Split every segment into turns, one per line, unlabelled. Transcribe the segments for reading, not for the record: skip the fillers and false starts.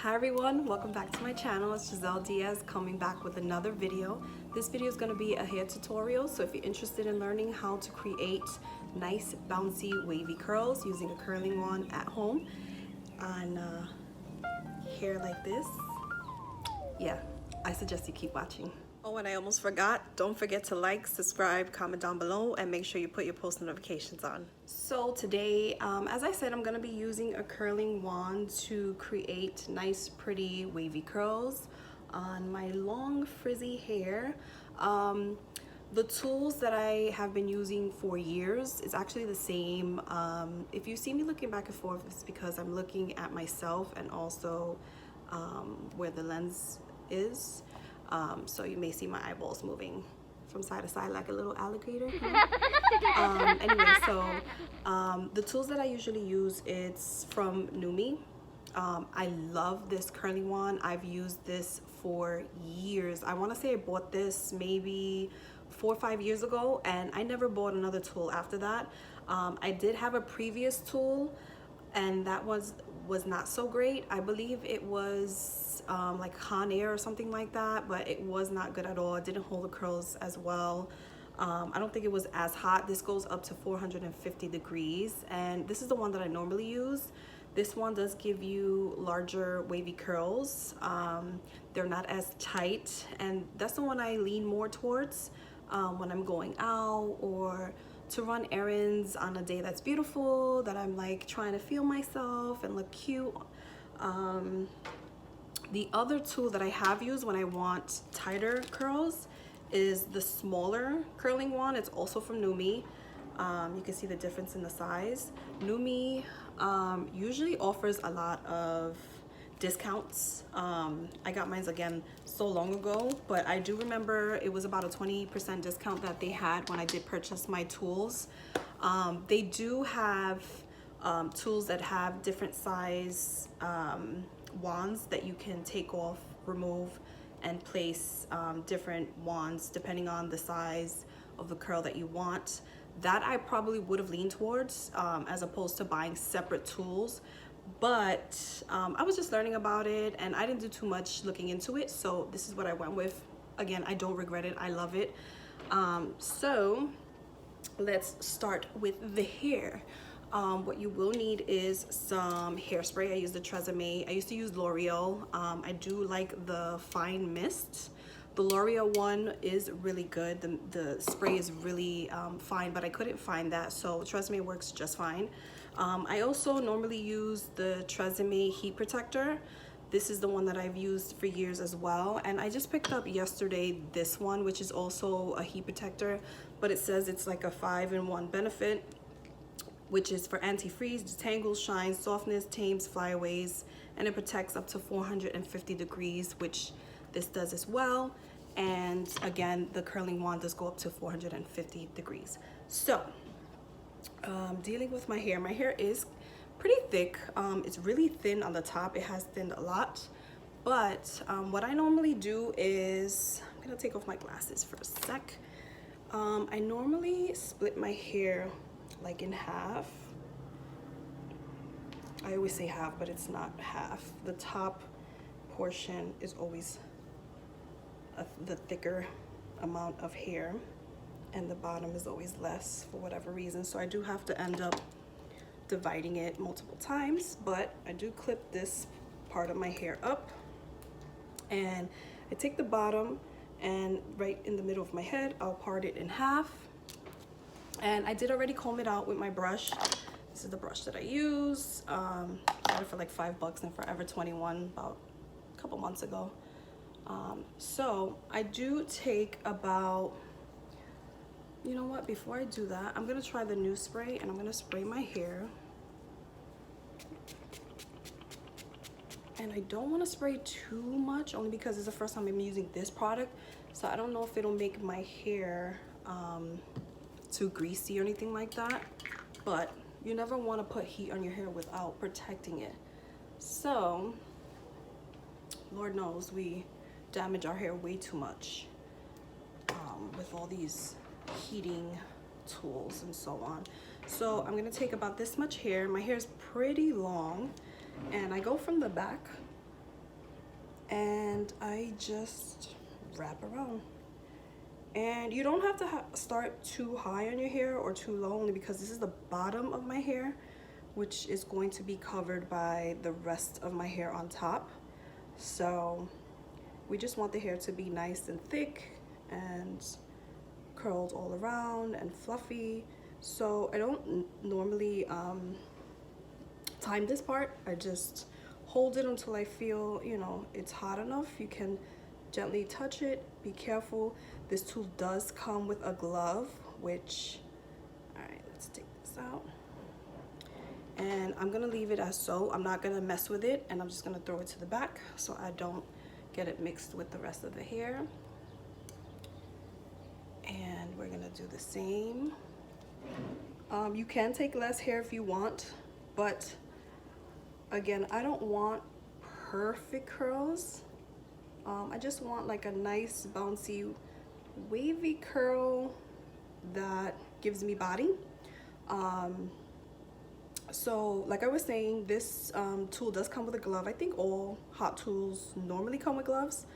Hi everyone, welcome back to my channel. It's Gizzelle Diaz coming back with another video. This video is going to be a hair tutorial, so if you're interested in learning how to create nice bouncy wavy curls using a curling wand at home on hair like this, yeah, I suggest you keep watching. Oh, and I almost forgot, don't forget to like, subscribe, comment down below, and make sure you put your post notifications on. So today, as I said, I'm going to be using a curling wand to create nice, pretty, wavy curls on my long, frizzy hair. The tools that I have been using for years is actually the same. If you see me looking back and forth, it's because I'm looking at myself and also where the lens is. So you may see my eyeballs moving from side to side like a little alligator. Anyway, so the tools that I usually use, it's from Numi. I love this curling wand. I've used this for years. I want to say I bought this maybe 4 or 5 years ago, and I never bought another tool after that. I did have a previous tool, and that was not so great. I believe it was like Conair or something like that, but it was not good at all. It didn't hold the curls as well. I don't think it was as hot. This goes up to 450 degrees, and this is the one that I normally use. This one does give you larger wavy curls. They're not as tight, and that's the one I lean more towards when I'm going out or to run errands on a day that's beautiful, that I'm like trying to feel myself and look cute. The other tool that I have used when I want tighter curls is the smaller curling wand. It's also from Numi. You can see the difference in the size. Numi usually offers a lot of discounts. I got mine again so long ago, but I do remember it was about a 20% discount that they had when I did purchase my tools. They do have tools that have different size wands that you can take off, remove, and place different wands depending on the size of the curl that you want. That I probably would have leaned towards as opposed to buying separate tools, but I was just learning about it and I didn't do too much looking into it, so this is what I went with. Again, I don't regret it. I love it. So let's start with the hair. What you will need is some hairspray. I use the Tresemme. I used to use L'Oreal. I do like the Fine Mist. The L'Oreal one is really good. The spray is really fine, but I couldn't find that, so Tresemme works just fine. I also normally use the Tresemme Heat Protector. This is the one that I've used for years as well, and I just picked up yesterday this one, which is also a heat protector, but it says it's like a 5-in-1 benefit, which is for anti-freeze, detangles, shines, softness, tames, flyaways, and it protects up to 450 degrees, which this does as well. And again, the curling wand does go up to 450 degrees. So dealing with my hair is pretty thick. It's really thin on the top. It has thinned a lot, but what I normally do is, I'm gonna take off my glasses for a sec. I normally split my hair like in half. I always say half, but it's not half. The top portion is always the thicker amount of hair, and the bottom is always less for whatever reason. So I do have to end up dividing it multiple times, but I do clip this part of my hair up, and I take the bottom and right in the middle of my head, I'll part it in half. And I did already comb it out with my brush. This is the brush that I use. I got it for like $5 in Forever 21 about a couple months ago. So I do take about, you know what, before I do that, I'm gonna try the new spray, and I'm gonna spray my hair. And I don't want to spray too much, only because it's the first time I'm using this product, so I don't know if it'll make my hair too greasy or anything like that, but you never want to put heat on your hair without protecting it. So Lord knows we damage our hair way too much with all these heating tools and so on. So I'm gonna take about this much hair. My hair is pretty long, and I go from the back and I just wrap around. And you don't have to start too high on your hair or too low, only because this is the bottom of my hair, which is going to be covered by the rest of my hair on top. So we just want the hair to be nice and thick and curled all around and fluffy. So I don't normally time this part. I just hold it until I feel, you know, it's hot enough. You can gently touch it. Be careful. This tool does come with a glove, which, all right, let's take this out. And I'm gonna leave it as so. I'm not gonna mess with it, and I'm just gonna throw it to the back so I don't get it mixed with the rest of the hair. And we're gonna do the same. You can take less hair if you want, but again, I don't want perfect curls. I just want like a nice bouncy wavy curl that gives me body. So like I was saying, this tool does come with a glove. I think all hot tools normally come with gloves.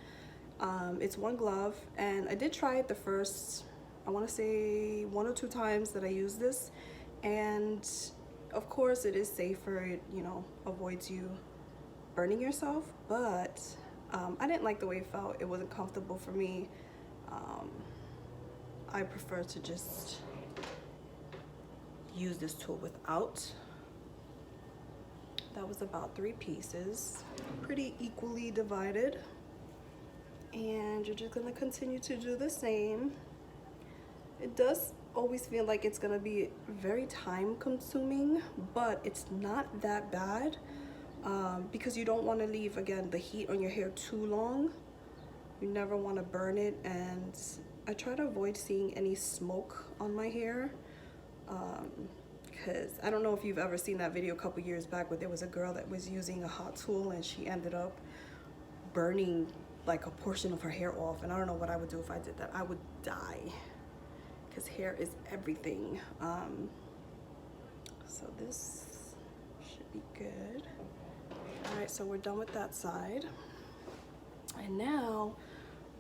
It's one glove, and I did try it the first, I want to say 1 or 2 times that I used this, and of course it is safer. It, you know, avoids you burning yourself, but I didn't like the way it felt. It wasn't comfortable for me. I prefer to just use this tool without. That was about 3 pieces, pretty equally divided. And you're just gonna continue to do the same. It does always feel like it's gonna be very time consuming, but it's not that bad, because you don't want to leave, again, the heat on your hair too long. You never want to burn it, and I try to avoid seeing any smoke on my hair, because I don't know if you've ever seen that video a couple years back where there was a girl that was using a hot tool and she ended up burning like a portion of her hair off, and I don't know what I would do if I did that. I would die, because hair is everything. So this should be good. All right, so we're done with that side, and now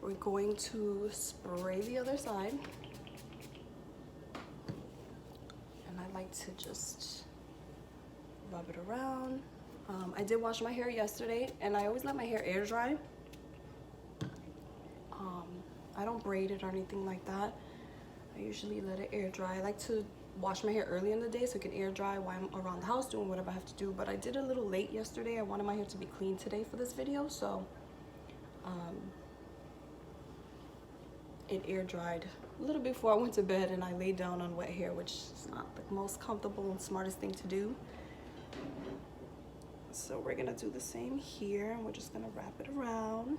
we're going to spray the other side. And I like to just rub it around. I did wash my hair yesterday, and I always let my hair air dry. I don't braid it or anything like that. I usually let it air dry. I like to wash my hair early in the day so it can air dry while I'm around the house doing whatever I have to do, but I did a little late yesterday. I wanted my hair to be clean today for this video, so it air dried a little before I went to bed, and I laid down on wet hair, which is not the most comfortable and smartest thing to do. So we're gonna do the same here, and we're just gonna wrap it around.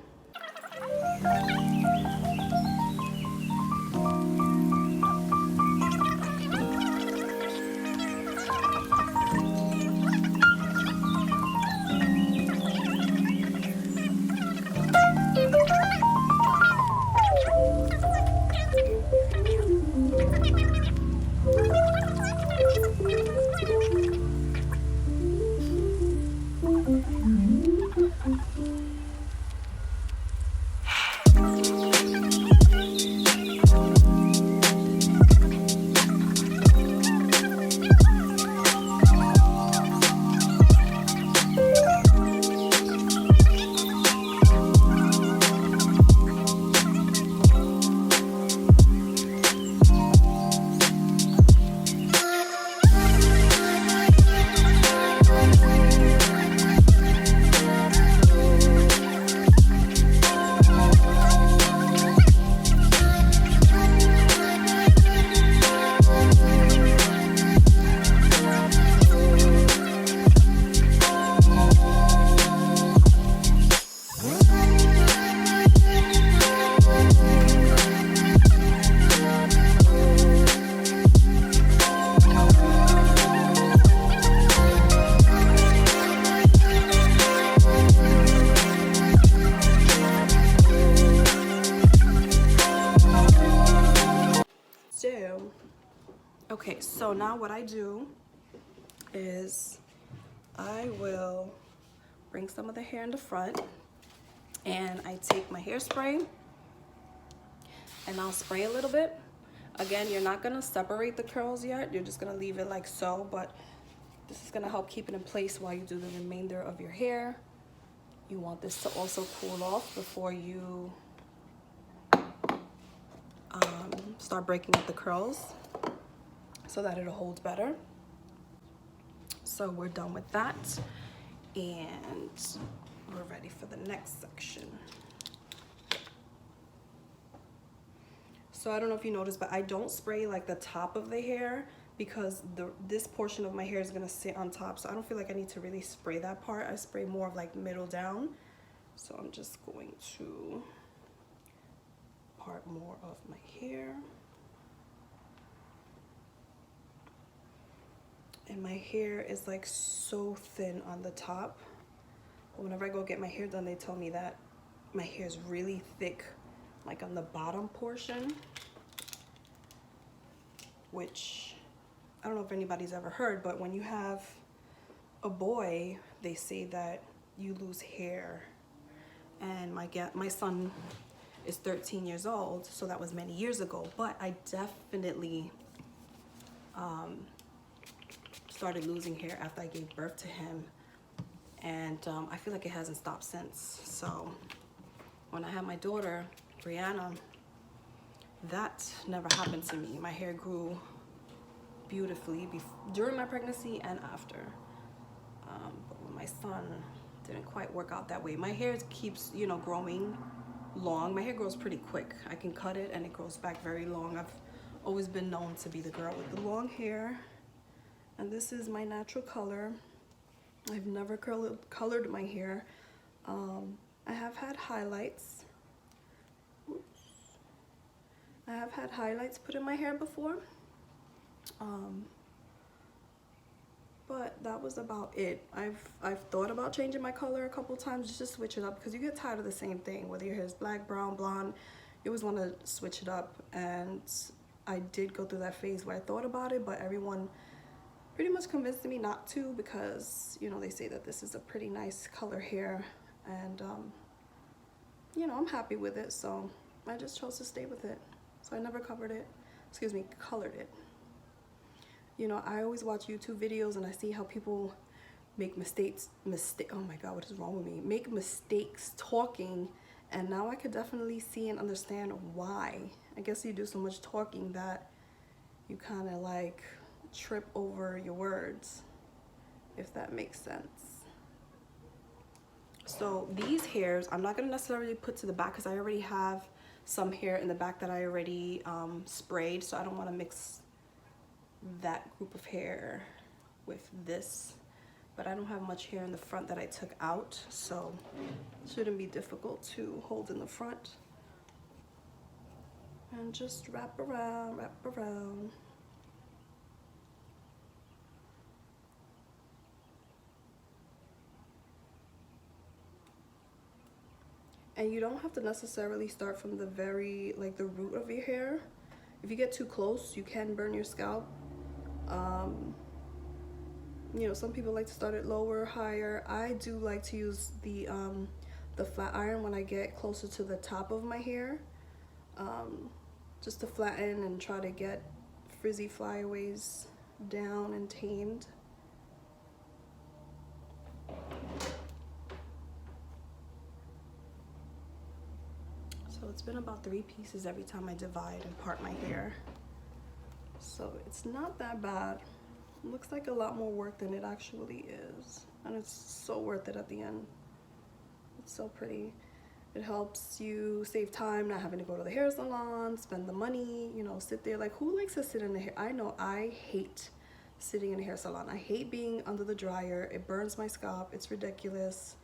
Okay, so now what I do is I will bring some of the hair in the front, And I take my hairspray and I'll spray a little bit. Again, you're not gonna separate the curls yet. You're just gonna leave it like so, but this is gonna help keep it in place while you do the remainder of your hair. You want this to also cool off before you start breaking up the curls so that it'll hold better. So we're done with that and we're ready for the next section. So I don't know if you noticed, but I don't spray like the top of the hair because this portion of my hair is gonna sit on top. So I don't feel like I need to really spray that part. I spray more of like middle down. So I'm just going to part more of my hair. And my hair is like so thin on the top. Whenever I go get my hair done, they tell me that my hair is really thick, like on the bottom portion, which I don't know if anybody's ever heard, but when you have a boy, they say that you lose hair. And my son is 13 years old, so that was many years ago, but I definitely started losing hair after I gave birth to him, and I feel like it hasn't stopped since. So when I had my daughter Brianna, that never happened to me. My hair grew beautifully during my pregnancy and after, but with my son didn't quite work out that way. My hair keeps, you know, growing long. My hair grows pretty quick. I can cut it and it grows back very long. I've always been known to be the girl with the long hair. And this is my natural color. I've never colored my hair. I have had highlights. Oops. I have had highlights put in my hair before. But that was about it. I've thought about changing my color a couple times just to switch it up, because you get tired of the same thing, whether your hair is black, brown, blonde. You always want to switch it up. And I did go through that phase where I thought about it, but everyone pretty much convinced me not to, because, you know, they say that this is a pretty nice color hair, and you know, I'm happy with it, so I just chose to stay with it. So I never colored it. You know, I always watch YouTube videos and I see how people make oh my god, what is wrong with me? Make mistakes talking, and now I could definitely see and understand why. I guess you do so much talking that you kind of like trip over your words, if that makes sense. So these hairs, I'm not going to necessarily put to the back because I already have some hair in the back that I already sprayed, so I don't want to mix that group of hair with this. But I don't have much hair in the front that I took out, so it shouldn't be difficult to hold in the front. And just wrap around, wrap around. And you don't have to necessarily start from the very, like the root of your hair. If you get too close, you can burn your scalp. You know, some people like to start it lower, higher. I do like to use the flat iron when I get closer to the top of my hair, just to flatten and try to get frizzy flyaways down and tamed. So it's been about 3 pieces every time I divide and part my hair. So it's not that bad. It looks like a lot more work than it actually is. And it's so worth it at the end. It's so pretty. It helps you save time, not having to go to the hair salon, spend the money, you know, sit there. Like, who likes to sit in the hair? I know I hate sitting in a hair salon. I hate being under the dryer. It burns my scalp. It's ridiculous.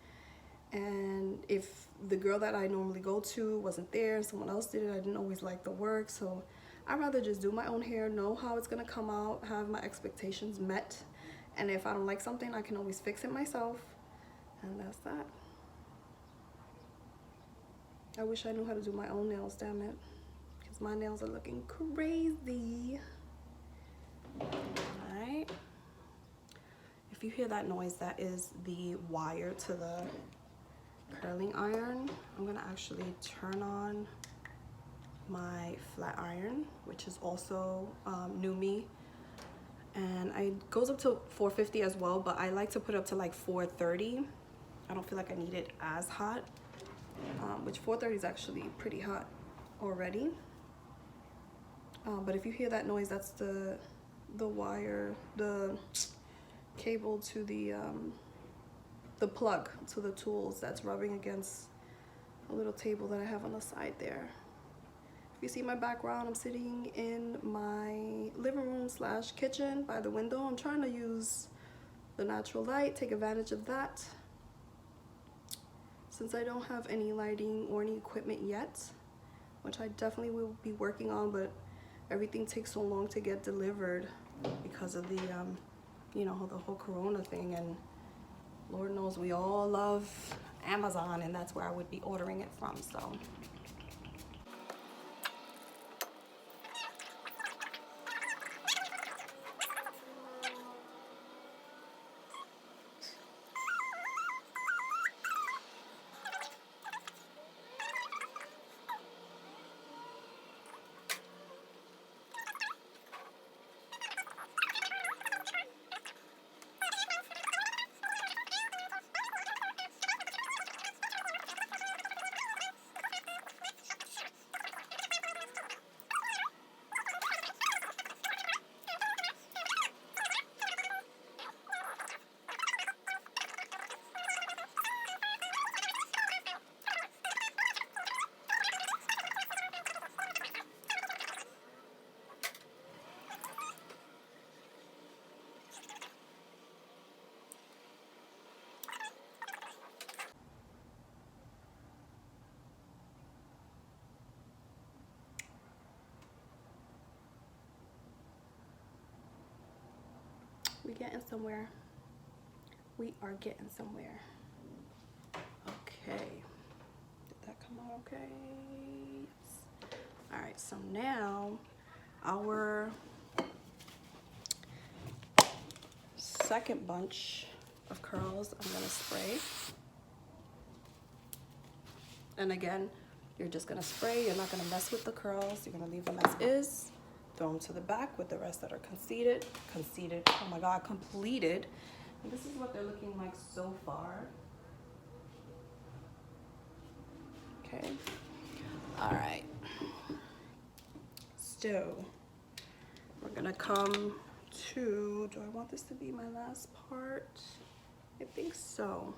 And if the girl that I normally go to wasn't there, someone else did it, I didn't always like the work. So I'd rather just do my own hair, know how it's gonna come out, have my expectations met. And if I don't like something, I can always fix it myself. And that's that. I wish I knew how to do my own nails, damn it. Because my nails are looking crazy. Alright. If you hear that noise, that is the wire to the curling iron. I'm gonna actually turn on my flat iron, which is also Numi, and it goes up to 450 as well, but I like to put it up to like 430. I don't feel like I need it as hot, which 430 is actually pretty hot already. But if you hear that noise, that's the wire, the cable to the plug to the tools that's rubbing against a little table that I have on the side there. If you see my background, I'm sitting in my living room slash kitchen by the window. I'm trying to use the natural light, take advantage of that, since I don't have any lighting or any equipment yet, which I definitely will be working on, but everything takes so long to get delivered because of the you know, the whole corona thing, and Lord knows we all love Amazon, and that's where I would be ordering it from. So we getting somewhere. We are getting somewhere. Okay. Did that come out okay? Yes. All right, so now our second bunch of curls I'm gonna spray. And again, you're just gonna spray, you're not gonna mess with the curls, you're gonna leave them as is. Throw them to the back with the rest that are completed, oh my God, completed. And this is what they're looking like so far. Okay, all right. So, we're gonna come to, do I want this to be my last part? I think so.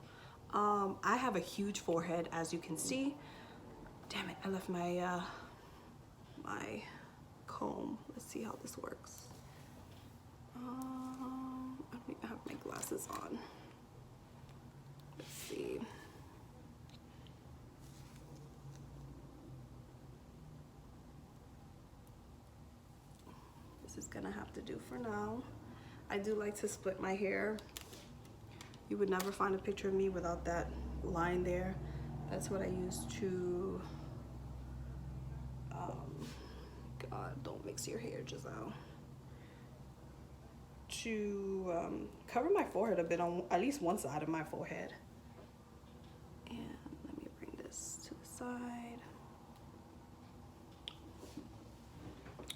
I have a huge forehead, as you can see. Damn it, I left my, my comb. Let's see how this works. I don't even have my glasses on. Let's see. This is gonna have to do for now. I do like to split my hair. You would never find a picture of me without that line there. That's what I use to, God, don't mix your hair, Gizzelle. To cover my forehead a bit on at least one side of my forehead. And let me bring this to the side.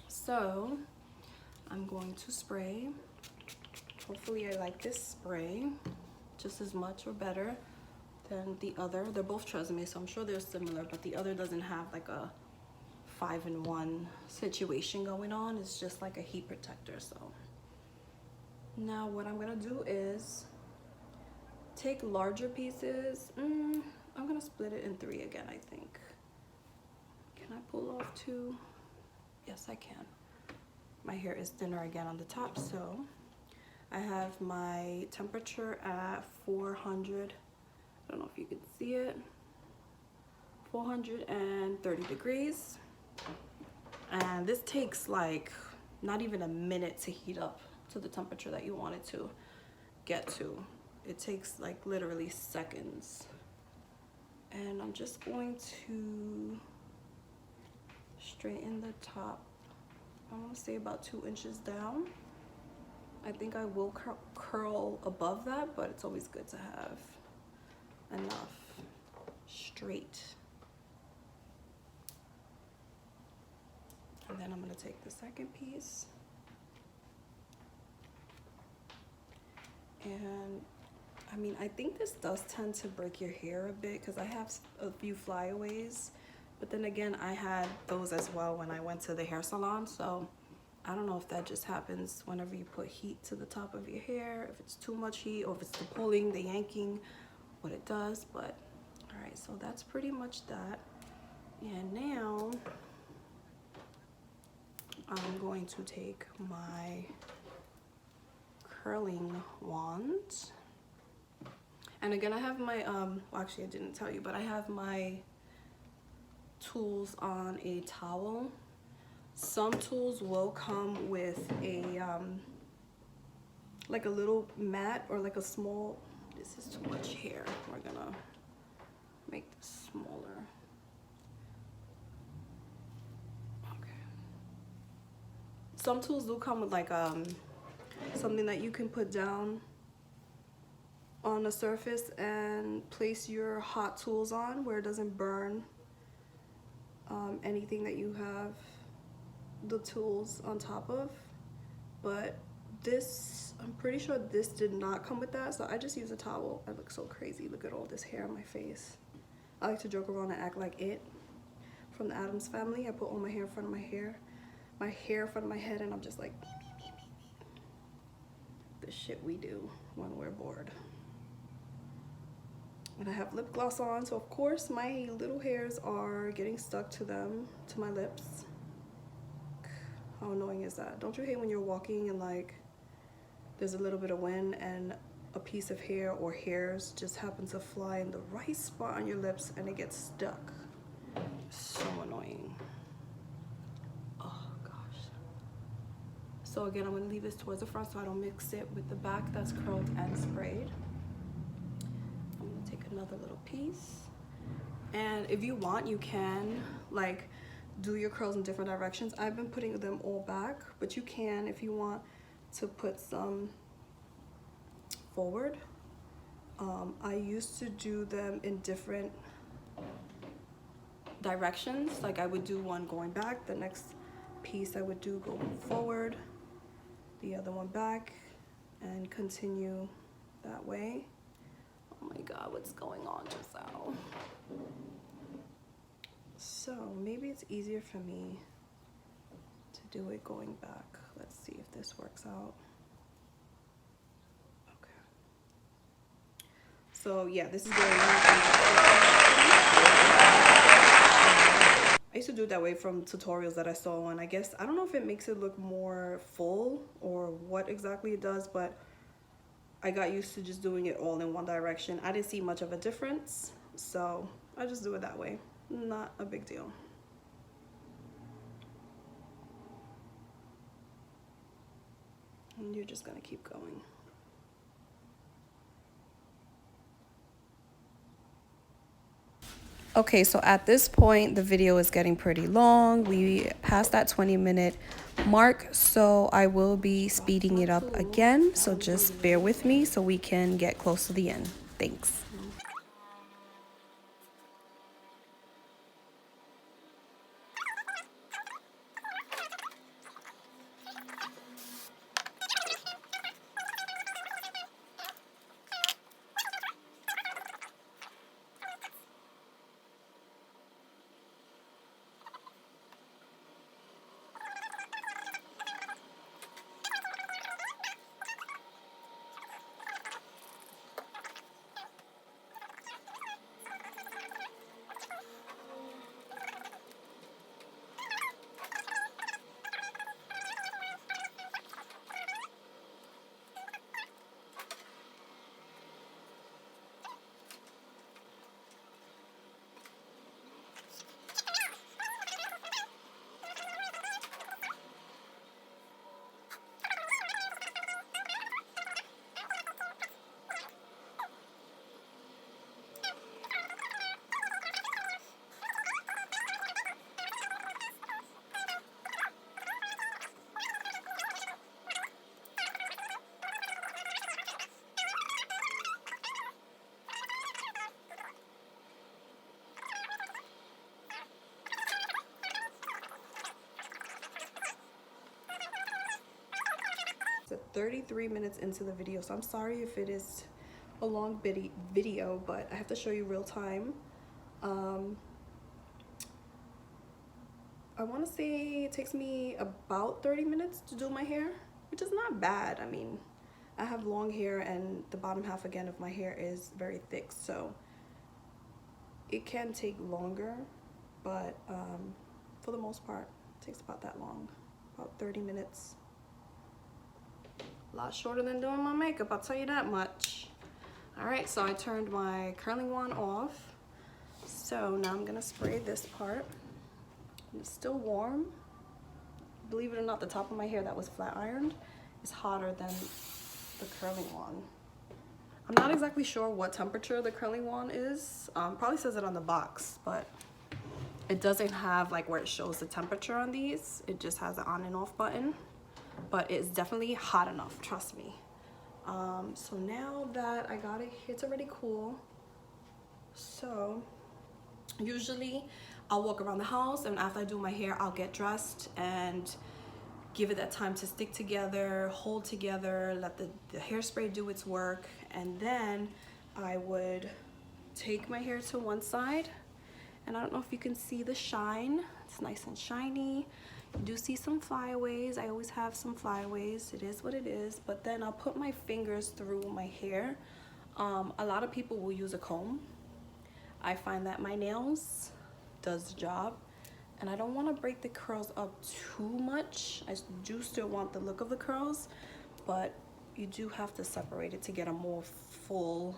So I'm going to spray. Hopefully I like this spray just as much or better than the other. They're both Tresemme, so I'm sure they're similar, but the other doesn't have like a 5-in-1 situation going on. It's just like a heat protector. So now what I'm gonna do is take larger pieces. I'm gonna split it in 3 again, I think. Can I pull off 2? Yes, I can. My hair is thinner again on the top, so I have my temperature at 400. I don't know if you can see it. 430 degrees. And this takes like not even a minute to heat up to the temperature that you want it to get to. It takes like literally seconds. And I'm just going to straighten the top. I want to say about 2 inches down. I think I will curl above that, but it's always good to have enough. straight. And then I'm gonna take the second piece and I mean, I think this does tend to break your hair a bit because I have a few flyaways, but then again, I had those as well when I went to the hair salon. So I don't know if that just happens whenever you put heat to the top of your hair, if it's too much heat or if it's the pulling, the yanking, what it does. But all right, so that's pretty much that. And now I'm going to take my curling wand. And again, I have my, well, actually I didn't tell you, but I have my tools on a towel. Some tools will come with a, like a little mat or like a small, this is too much hair. We're gonna make this smaller. Okay. Some tools do come with like, something that you can put down on a surface and place your hot tools on where it doesn't burn anything that you have the tools on top of. But this, I'm pretty sure this did not come with that, so I just use a towel. I look so crazy. Look at all this hair on my face. I like to joke around and act like it from the Addams Family. I put all my hair in front of my hair in front of my head, and I'm just like the shit we do when we're bored. And I have lip gloss on, so of course my little hairs are getting stuck to them, to my lips. How annoying is that? Don't you hate when you're walking and like there's a little bit of wind and a piece of hair or hairs just happen to fly in the right spot on your lips and it gets stuck? So annoying. Oh gosh. So again, I'm gonna leave this towards the front so I don't mix it with the back that's curled and sprayed. Another little piece, and if you want, you can like do your curls in different directions. I've been putting them all back, but you can, if you want to put some forward. I used to do them in different directions. Like I would do one going back, the next piece I would do going forward, the other one back, and continue that way. Oh my God, what's going on, Gizzelle? So maybe it's easier for me to do it going back. Let's see if this works out. Okay. So yeah, this is very I used to do it that way from tutorials that I saw, and I guess, I don't know if it makes it look more full or what exactly it does, but I got used to just doing it all in one direction. I didn't see much of a difference, so I just do it that way. Not a big deal. And you're just gonna keep going. Okay, so at this point, the video is getting pretty long. We passed that 20-minute mark, so I will be speeding it up again. So just bear with me so we can get close to the end. Thanks. 33 minutes into the video, so I'm sorry if it is a long video, but I have to show you real time. I want to say it takes me about 30 minutes to do my hair, which is not bad. I mean, I have long hair and the bottom half again of my hair is very thick, so it can take longer, but for the most part it takes about that long, about 30 minutes. A lot shorter than doing my makeup, I'll tell you that much. All right, so I turned my curling wand off, so now I'm gonna spray this part. It's still warm. Believe it or not, the top of my hair that was flat ironed is hotter than the curling wand. I'm not exactly sure what temperature the curling wand is. Probably says it on the box, but it doesn't have like where it shows the temperature on these. It just has an on and off button, but it's definitely hot enough, trust me. So now that I got it, it's already cool. So usually I'll walk around the house, and after I do my hair, I'll get dressed and give it that time to stick together, hold together, let the hairspray do its work, and then I would take my hair to one side, and I don't know if you can see the shine. It's nice and shiny. You do see some flyaways. I always have some flyaways. It is what it is. But then I'll put my fingers through my hair. A lot of people will use a comb. I find that my nails does the job, and I don't want to break the curls up too much. I do still want the look of the curls, but you do have to separate it to get a more full,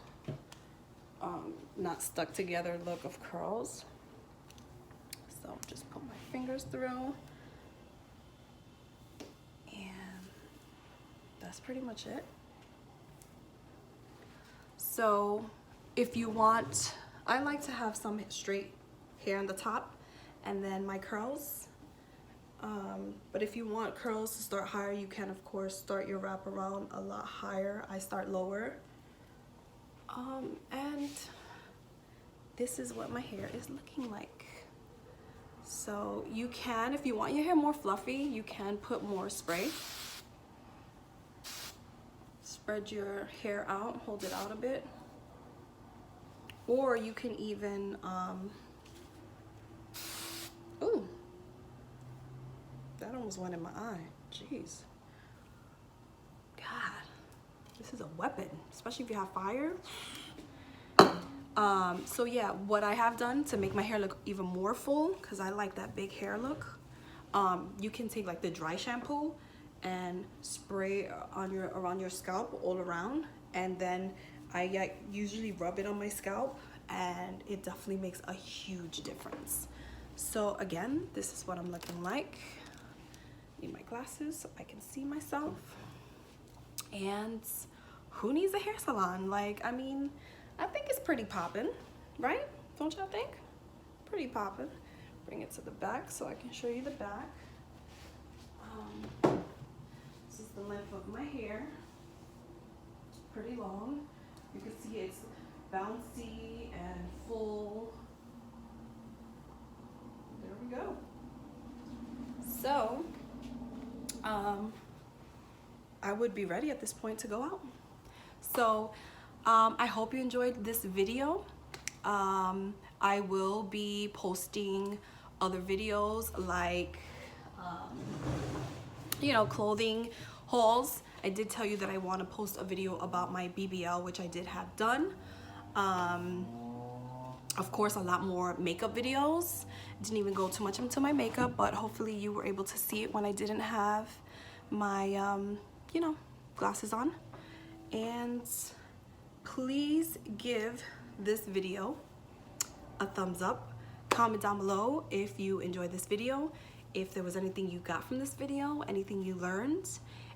not stuck together look of curls. So just put my fingers through, and that's pretty much it. So if you want, I like to have some straight hair on the top and then my curls, but if you want curls to start higher, you can of course start your wraparound a lot higher. I start lower, and this is what my hair is looking like. So you can, if you want your hair more fluffy, you can put more spray. Spread your hair out, hold it out a bit, or you can even ooh, that almost went in my eye. Jeez. God, this is a weapon, especially if you have fire. So yeah, what I have done to make my hair look even more full, because I like that big hair look, you can take like the dry shampoo and spray on around your scalp all around, and then I usually rub it on my scalp, and it definitely makes a huge difference. So again, this is what I'm looking like. Need my glasses so I can see myself. And who needs a hair salon? Like, I mean, I think it's pretty poppin', right? Don't y'all think? Pretty poppin'. Bring it to the back so I can show you the back. This is the length of my hair. It's pretty long. You can see it's bouncy and full. There we go. So, I would be ready at this point to go out. So, I hope you enjoyed this video. I will be posting other videos like, you know, clothing hauls. I did tell you that I want to post a video about my BBL, which I did have done. Of course, a lot more makeup videos. Didn't even go too much into my makeup, but hopefully you were able to see it when I didn't have my, you know, glasses on. And please give this video a thumbs up. Comment down below if you enjoyed this video, if there was anything you got from this video, anything you learned.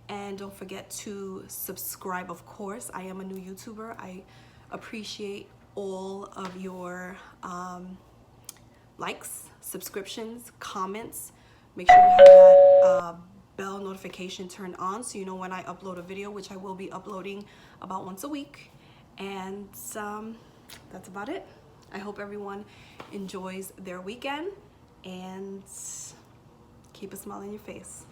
And don't forget to subscribe, of course. I am a new YouTuber. I appreciate all of your likes, subscriptions, comments. Make sure you have that bell notification turned on so you know when I upload a video, which I will be uploading about once a week. And that's about it. I hope everyone enjoys their weekend and keep a smile on your face.